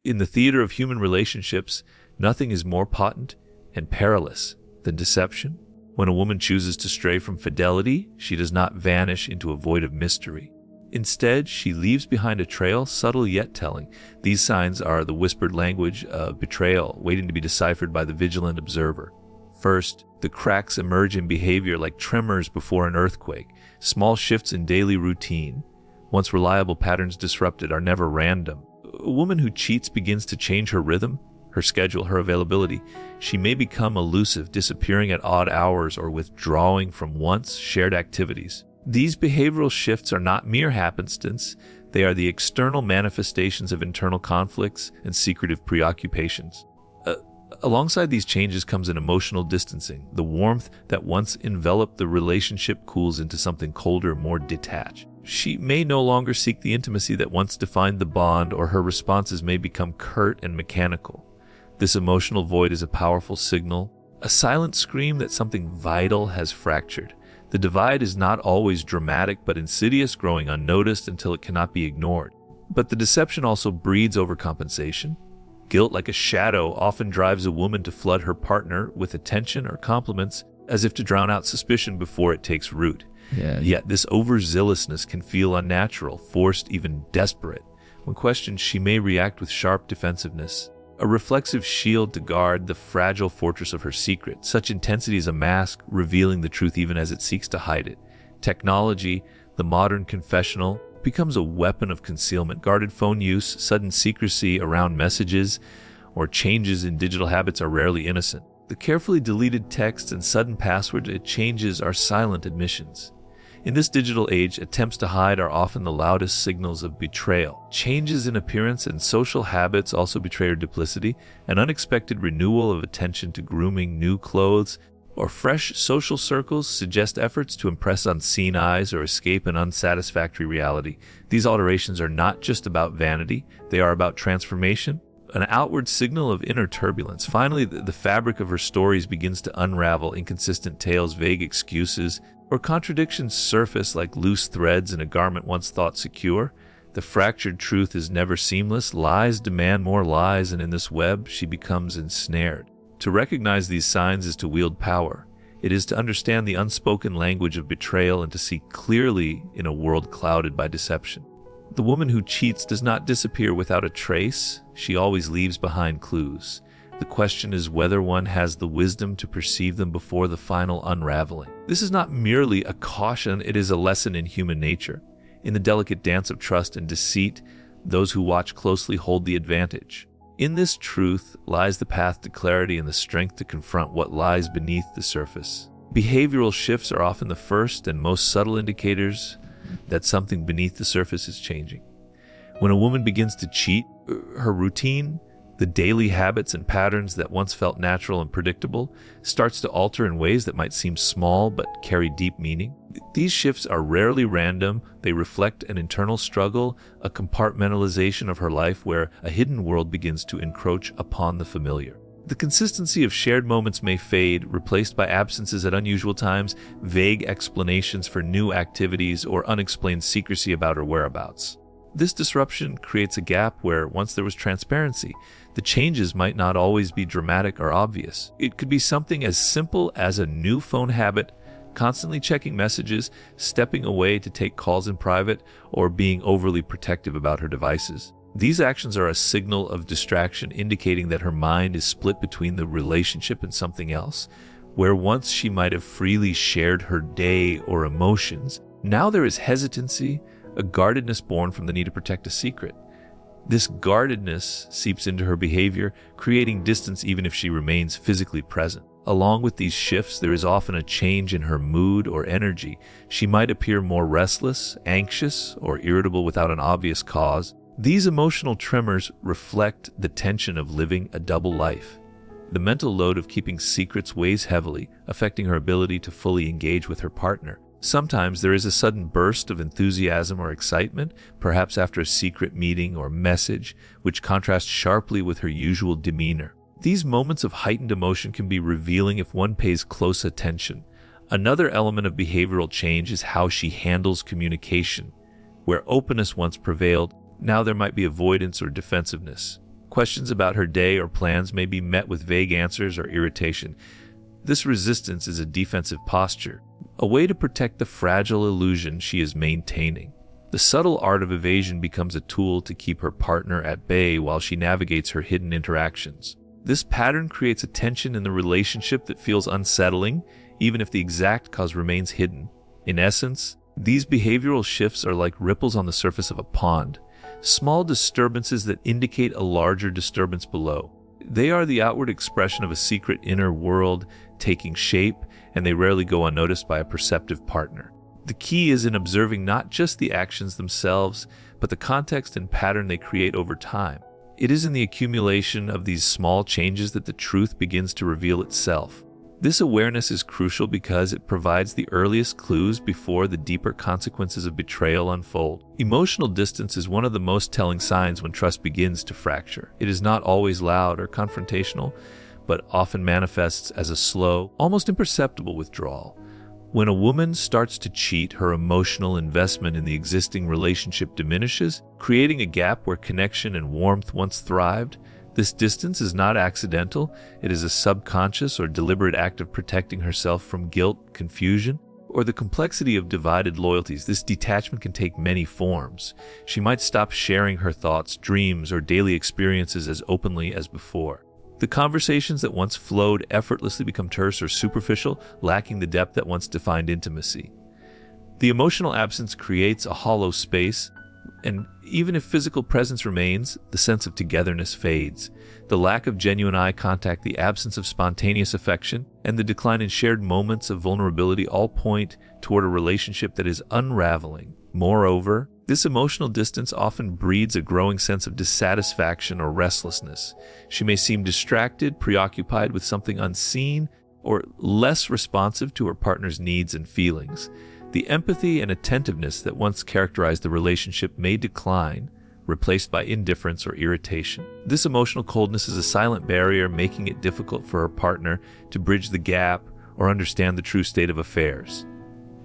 In the theater of human relationships, nothing is more potent and perilous than deception. When a woman chooses to stray from fidelity, she does not vanish into a void of mystery. Instead, she leaves behind a trail, subtle yet telling. These signs are the whispered language of betrayal, waiting to be deciphered by the vigilant observer. First, the cracks emerge in behavior like tremors before an earthquake, small shifts in daily routine. Once reliable patterns disrupted are never random. A woman who cheats begins to change her rhythm, her schedule, her availability. She may become elusive, disappearing at odd hours or withdrawing from once shared activities. These behavioral shifts are not mere happenstance. They are the external manifestations of internal conflicts and secretive preoccupations. Alongside these changes comes an emotional distancing. The warmth that once enveloped the relationship cools into something colder, more detached. She may no longer seek the intimacy that once defined the bond, or her responses may become curt and mechanical. This emotional void is a powerful signal, a silent scream that something vital has fractured. The divide is not always dramatic but insidious, growing unnoticed until it cannot be ignored. But the deception also breeds overcompensation. Guilt, like a shadow, often drives a woman to flood her partner with attention or compliments as if to drown out suspicion before it takes root. Yet this overzealousness can feel unnatural, forced, even desperate. When questioned, she may react with sharp defensiveness, a reflexive shield to guard the fragile fortress of her secret. Such intensity is a mask, revealing the truth even as it seeks to hide it. Technology, the modern confessional, becomes a weapon of concealment. Guarded phone use, sudden secrecy around messages, or changes in digital habits are rarely innocent. The carefully deleted texts and sudden password changes are silent admissions. In this digital age, attempts to hide are often the loudest signals of betrayal. Changes in appearance and social habits also betray her duplicity. An unexpected renewal of attention to grooming, new clothes, or fresh social circles suggest efforts to impress unseen eyes or escape an unsatisfactory reality. These alterations are not just about vanity, they are about transformation, an outward signal of inner turbulence. Finally, the fabric of her stories begins to unravel. Inconsistent tales, vague excuses, or contradictions surface like loose threads in a garment once thought secure. The fractured truth is never seamless. Lies demand more lies, and in this web, she becomes ensnared. To recognize these signs is to wield power. It is to understand the unspoken language of betrayal and to see clearly in a world clouded by deception. The woman who cheats does not disappear without a trace. She always leaves behind clues. The question is whether one has the wisdom to perceive them before the final unraveling. This is not merely a caution, it is a lesson in human nature. In the delicate dance of trust and deceit, those who watch closely hold the advantage. In this truth lies the path to clarity and the strength to confront what lies beneath the surface. Behavioral shifts are often the first and most subtle indicators that something beneath the surface is changing. When a woman begins to cheat, her routine, the daily habits and patterns that once felt natural and predictable, starts to alter in ways that might seem small but carry deep meaning. These shifts are rarely random. They reflect an internal struggle, a compartmentalization of her life where a hidden world begins to encroach upon the familiar. The consistency of shared moments may fade, replaced by absences at unusual times, vague explanations for new activities, or unexplained secrecy about her whereabouts. This disruption creates a gap where once there was transparency. The changes might not always be dramatic or obvious. It could be something as simple as a new phone habit, constantly checking messages, stepping away to take calls in private, or being overly protective about her devices. These actions are a signal of distraction, indicating that her mind is split between the relationship and something else. Where once she might have freely shared her day or emotions, now there is hesitancy, a guardedness born from the need to protect a secret. This guardedness seeps into her behavior, creating distance even if she remains physically present. Along with these shifts, there is often a change in her mood or energy. She might appear more restless, anxious, or irritable without an obvious cause. These emotional tremors reflect the tension of living a double life. The mental load of keeping secrets weighs heavily, affecting her ability to fully engage with her partner. Sometimes there is a sudden burst of enthusiasm or excitement, perhaps after a secret meeting or message, which contrasts sharply with her usual demeanor. These moments of heightened emotion can be revealing if one pays close attention. Another element of behavioral change is how she handles communication. Where openness once prevailed, now there might be avoidance or defensiveness. Questions about her day or plans may be met with vague answers or irritation. This resistance is a defensive posture, a way to protect the fragile illusion she is maintaining. The subtle art of evasion becomes a tool to keep her partner at bay while she navigates her hidden interactions. This pattern creates a tension in the relationship that feels unsettling, even if the exact cause remains hidden. In essence, these behavioral shifts are like ripples on the surface of a pond, small disturbances that indicate a larger disturbance below. They are the outward expression of a secret inner world taking shape, and they rarely go unnoticed by a perceptive partner. The key is in observing not just the actions themselves, but the context and pattern they create over time. It is in the accumulation of these small changes that the truth begins to reveal itself. This awareness is crucial because it provides the earliest clues before the deeper consequences of betrayal unfold. Emotional distance is one of the most telling signs when trust begins to fracture. It is not always loud or confrontational, but often manifests as a slow, almost imperceptible withdrawal. When a woman starts to cheat, her emotional investment in the existing relationship diminishes, creating a gap where connection and warmth once thrived. This distance is not accidental. It is a subconscious or deliberate act of protecting herself from guilt, confusion, or the complexity of divided loyalties. This detachment can take many forms. She might stop sharing her thoughts, dreams, or daily experiences as openly as before. The conversations that once flowed effortlessly become terse or superficial, lacking the depth that once defined intimacy. The emotional absence creates a hollow space, and even if physical presence remains, the sense of togetherness fades. The lack of genuine eye contact, the absence of spontaneous affection, and the decline in shared moments of vulnerability all point toward a relationship that is unraveling. Moreover, this emotional distance often breeds a growing sense of dissatisfaction or restlessness. She may seem distracted, preoccupied with something unseen, or less responsive to her partner's needs and feelings. The empathy and attentiveness that once characterized the relationship may decline, replaced by indifference or irritation. This emotional coldness is a silent barrier, making it difficult for her partner to bridge the gap or understand the true state of affairs.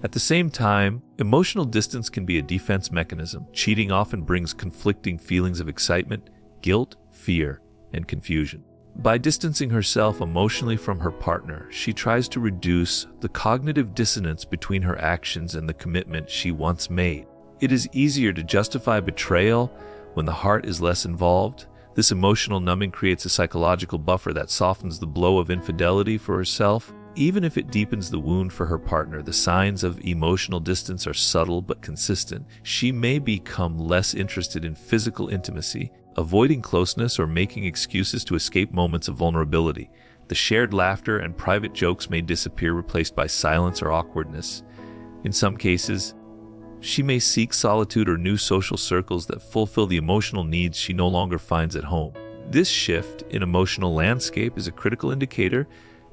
At the same time, emotional distance can be a defense mechanism. Cheating often brings conflicting feelings of excitement, guilt, fear, and confusion. By distancing herself emotionally from her partner, she tries to reduce the cognitive dissonance between her actions and the commitment she once made. It is easier to justify betrayal when the heart is less involved. This emotional numbing creates a psychological buffer that softens the blow of infidelity for herself. Even if it deepens the wound for her partner, the signs of emotional distance are subtle but consistent. She may become less interested in physical intimacy, avoiding closeness or making excuses to escape moments of vulnerability. The shared laughter and private jokes may disappear, replaced by silence or awkwardness. In some cases, she may seek solitude or new social circles that fulfill the emotional needs she no longer finds at home. This shift in emotional landscape is a critical indicator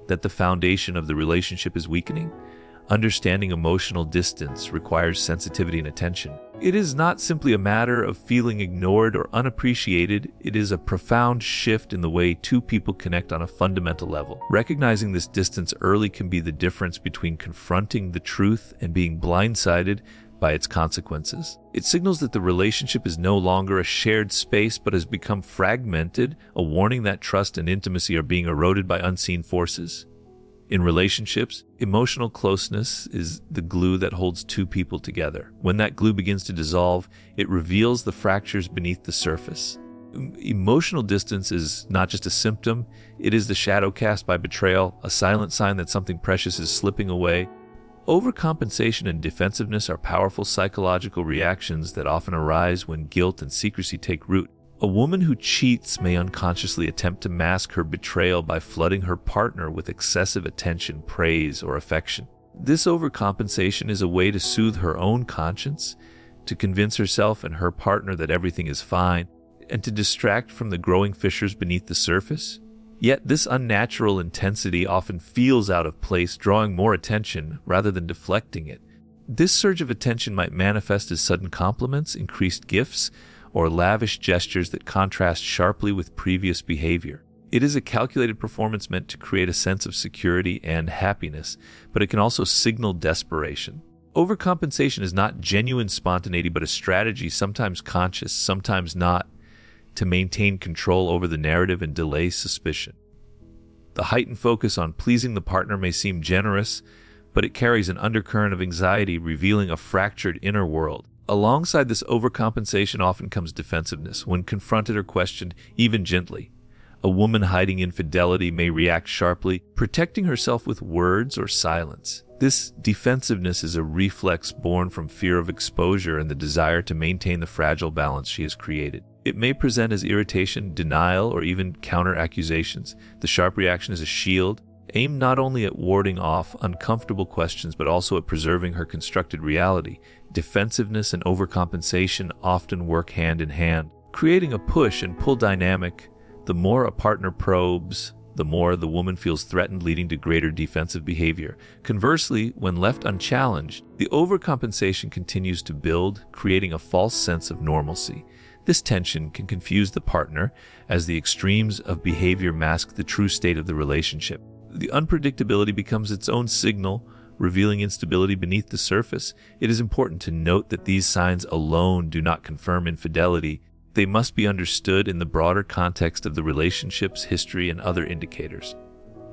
that the foundation of the relationship is weakening. Understanding emotional distance requires sensitivity and attention. It is not simply a matter of feeling ignored or unappreciated. It is a profound shift in the way two people connect on a fundamental level. Recognizing this distance early can be the difference between confronting the truth and being blindsided by its consequences. It signals that the relationship is no longer a shared space but has become fragmented, a warning that trust and intimacy are being eroded by unseen forces. In relationships, emotional closeness is the glue that holds two people together. When that glue begins to dissolve, it reveals the fractures beneath the surface. Emotional distance is not just a symptom, it is the shadow cast by betrayal, a silent sign that something precious is slipping away. Overcompensation and defensiveness are powerful psychological reactions that often arise when guilt and secrecy take root. A woman who cheats may unconsciously attempt to mask her betrayal by flooding her partner with excessive attention, praise, or affection. This overcompensation is a way to soothe her own conscience, to convince herself and her partner that everything is fine, and to distract from the growing fissures beneath the surface. Yet this unnatural intensity often feels out of place, drawing more attention rather than deflecting it. This surge of attention might manifest as sudden compliments, increased gifts, or lavish gestures that contrast sharply with previous behavior. It is a calculated performance meant to create a sense of security and happiness, but it can also signal desperation. Overcompensation is not genuine spontaneity, but a strategy, sometimes conscious, sometimes not. to maintain control over the narrative and delay suspicion. The heightened focus on pleasing the partner may seem generous, but it carries an undercurrent of anxiety, revealing a fractured inner world. Alongside this overcompensation often comes defensiveness. When confronted or questioned, even gently, a woman hiding infidelity may react sharply, protecting herself with words or silence. This defensiveness is a reflex born from fear of exposure and the desire to maintain the fragile balance she has created. It may present as irritation, denial, or even counter-accusations. The sharp reaction is a shield, aimed not only at warding off uncomfortable questions but also at preserving her constructed reality. Defensiveness and overcompensation often work hand in hand, creating a push and pull dynamic. The more a partner probes, the more the woman feels threatened, leading to greater defensive behavior. Conversely, when left unchallenged, the overcompensation continues to build, creating a false sense of normalcy. This tension can confuse the partner as the extremes of behavior mask the true state of the relationship. The unpredictability becomes its own signal, revealing instability beneath the surface. It is important to note that these signs alone do not confirm infidelity. They must be understood in the broader context of the relationship's history and other indicators.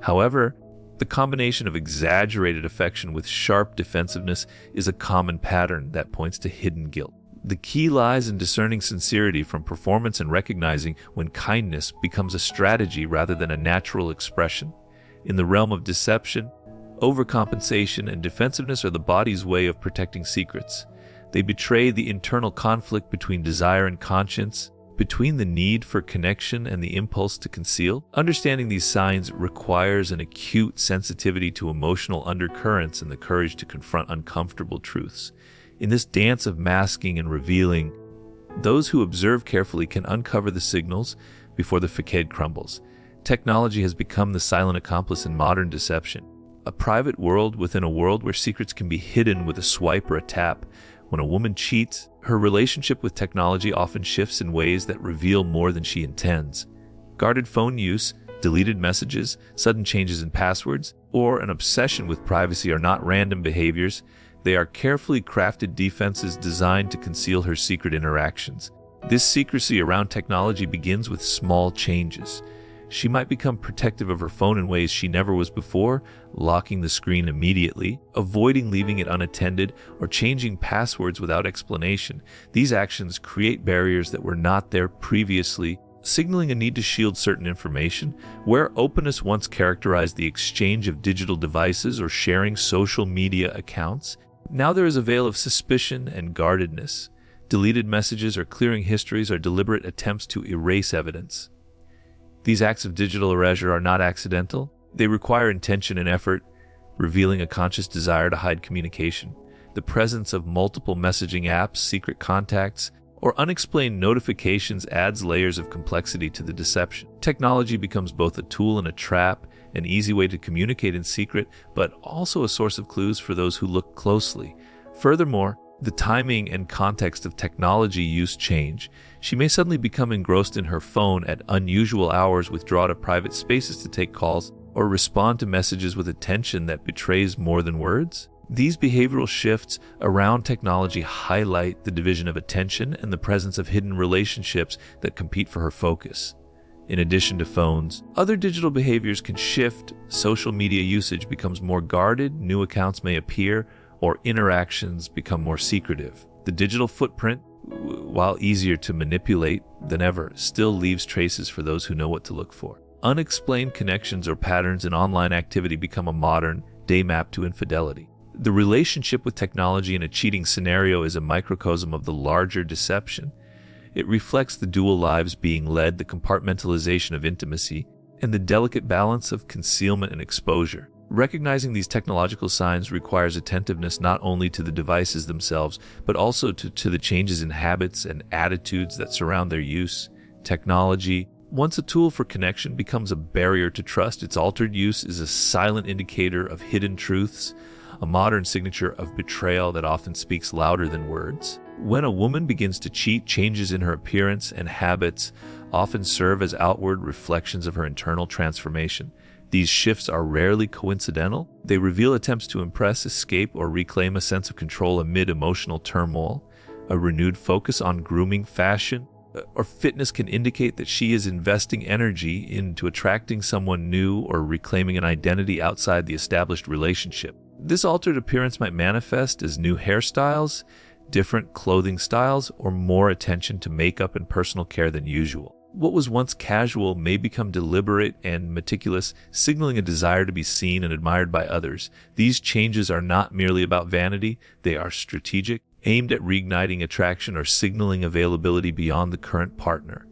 However, the combination of exaggerated affection with sharp defensiveness is a common pattern that points to hidden guilt. The key lies in discerning sincerity from performance and recognizing when kindness becomes a strategy rather than a natural expression. In the realm of deception, overcompensation and defensiveness are the body's way of protecting secrets. They betray the internal conflict between desire and conscience, between the need for connection and the impulse to conceal. Understanding these signs requires an acute sensitivity to emotional undercurrents and the courage to confront uncomfortable truths. In this dance of masking and revealing, those who observe carefully can uncover the signals before the facade crumbles. Technology has become the silent accomplice in modern deception, a private world within a world where secrets can be hidden with a swipe or a tap. When a woman cheats, her relationship with technology often shifts in ways that reveal more than she intends. Guarded phone use, deleted messages, sudden changes in passwords, or an obsession with privacy are not random behaviors. They are carefully crafted defenses designed to conceal her secret interactions. This secrecy around technology begins with small changes. She might become protective of her phone in ways she never was before, locking the screen immediately, avoiding leaving it unattended, or changing passwords without explanation. These actions create barriers that were not there previously, signaling a need to shield certain information. Where openness once characterized the exchange of digital devices or sharing social media accounts, now there is a veil of suspicion and guardedness. Deleted messages or clearing histories are deliberate attempts to erase evidence. These acts of digital erasure are not accidental. They require intention and effort, revealing a conscious desire to hide communication. The presence of multiple messaging apps, secret contacts, or unexplained notifications adds layers of complexity to the deception. Technology becomes both a tool and a trap, an easy way to communicate in secret, but also a source of clues for those who look closely. Furthermore, the timing and context of technology use change. She may suddenly become engrossed in her phone at unusual hours, withdraw to private spaces to take calls, or respond to messages with attention that betrays more than words. These behavioral shifts around technology highlight the division of attention and the presence of hidden relationships that compete for her focus. In addition to phones, other digital behaviors can shift. Social media usage becomes more guarded, new accounts may appear, or interactions become more secretive. The digital footprint, while easier to manipulate than ever, still leaves traces for those who know what to look for. Unexplained connections or patterns in online activity become a modern day map to infidelity. The relationship with technology in a cheating scenario is a microcosm of the larger deception. It reflects the dual lives being led, the compartmentalization of intimacy, and the delicate balance of concealment and exposure. Recognizing these technological signs requires attentiveness not only to the devices themselves, but also to the changes in habits and attitudes that surround their use. Technology, once a tool for connection, becomes a barrier to trust. Its altered use is a silent indicator of hidden truths, a modern signature of betrayal that often speaks louder than words. When a woman begins to cheat, changes in her appearance and habits often serve as outward reflections of her internal transformation. These shifts are rarely coincidental. They reveal attempts to impress, escape, or reclaim a sense of control amid emotional turmoil. A renewed focus on grooming, fashion, or fitness can indicate that she is investing energy into attracting someone new or reclaiming an identity outside the established relationship. This altered appearance might manifest as new hairstyles, different clothing styles, or more attention to makeup and personal care than usual. What was once casual may become deliberate and meticulous, signaling a desire to be seen and admired by others. These changes are not merely about vanity, they are strategic, aimed at reigniting attraction or signaling availability beyond the current partner.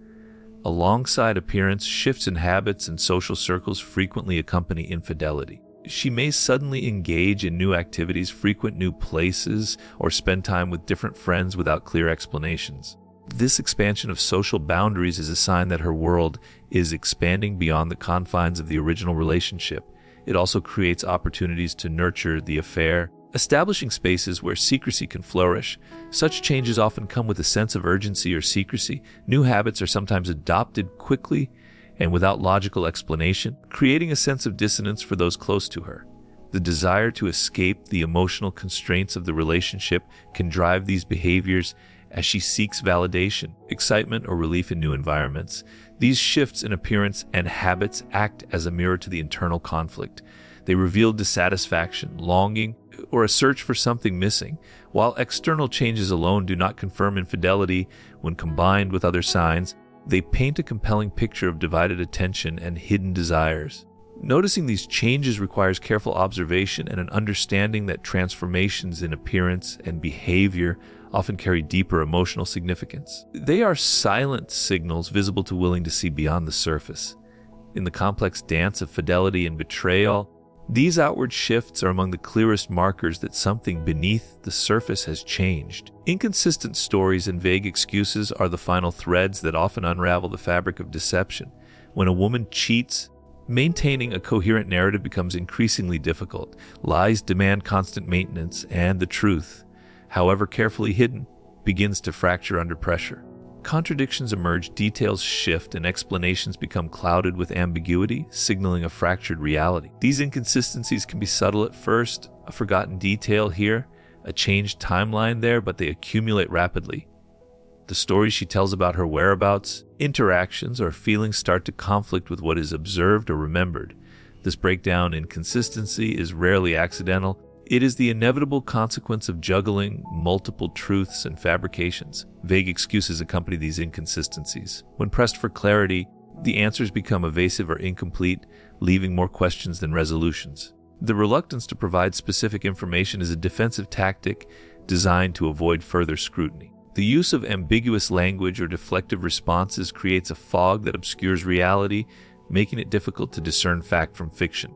Alongside appearance, shifts in habits and social circles frequently accompany infidelity. She may suddenly engage in new activities, frequent new places, or spend time with different friends without clear explanations. This expansion of social boundaries is a sign that her world is expanding beyond the confines of the original relationship. It also creates opportunities to nurture the affair, establishing spaces where secrecy can flourish. Such changes often come with a sense of urgency or secrecy. New habits are sometimes adopted quickly and without logical explanation, creating a sense of dissonance for those close to her. The desire to escape the emotional constraints of the relationship can drive these behaviors as she seeks validation, excitement, or relief in new environments. These shifts in appearance and habits act as a mirror to the internal conflict. They reveal dissatisfaction, longing, or a search for something missing. While external changes alone do not confirm infidelity, when combined with other signs, they paint a compelling picture of divided attention and hidden desires. Noticing these changes requires careful observation and an understanding that transformations in appearance and behavior often carry deeper emotional significance. They are silent signals visible to willing to see beyond the surface. In the complex dance of fidelity and betrayal, these outward shifts are among the clearest markers that something beneath the surface has changed. Inconsistent stories and vague excuses are the final threads that often unravel the fabric of deception. When a woman cheats, maintaining a coherent narrative becomes increasingly difficult. Lies demand constant maintenance, and the truth, however carefully hidden, begins to fracture under pressure. Contradictions emerge, details shift, and explanations become clouded with ambiguity, signaling a fractured reality. These inconsistencies can be subtle at first, a forgotten detail here, a changed timeline there, but they accumulate rapidly. The stories she tells about her whereabouts, interactions, or feelings start to conflict with what is observed or remembered. This breakdown in consistency is rarely accidental. It is the inevitable consequence of juggling multiple truths and fabrications. Vague excuses accompany these inconsistencies. When pressed for clarity, the answers become evasive or incomplete, leaving more questions than resolutions. The reluctance to provide specific information is a defensive tactic designed to avoid further scrutiny. The use of ambiguous language or deflective responses creates a fog that obscures reality, making it difficult to discern fact from fiction.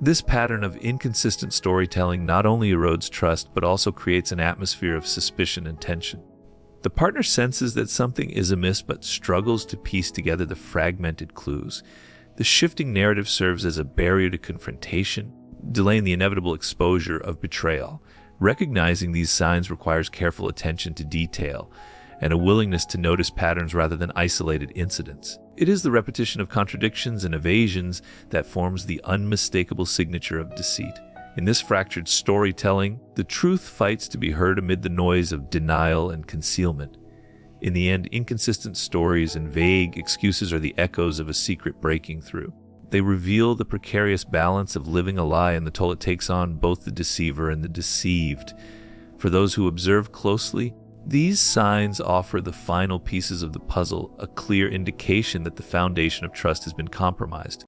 This pattern of inconsistent storytelling not only erodes trust, but also creates an atmosphere of suspicion and tension. The partner senses that something is amiss, but struggles to piece together the fragmented clues. The shifting narrative serves as a barrier to confrontation, delaying the inevitable exposure of betrayal. Recognizing these signs requires careful attention to detail and a willingness to notice patterns rather than isolated incidents. It is the repetition of contradictions and evasions that forms the unmistakable signature of deceit. In this fractured storytelling, the truth fights to be heard amid the noise of denial and concealment. In the end, inconsistent stories and vague excuses are the echoes of a secret breaking through. They reveal the precarious balance of living a lie and the toll it takes on both the deceiver and the deceived. For those who observe closely, these signs offer the final pieces of the puzzle, a clear indication that the foundation of trust has been compromised.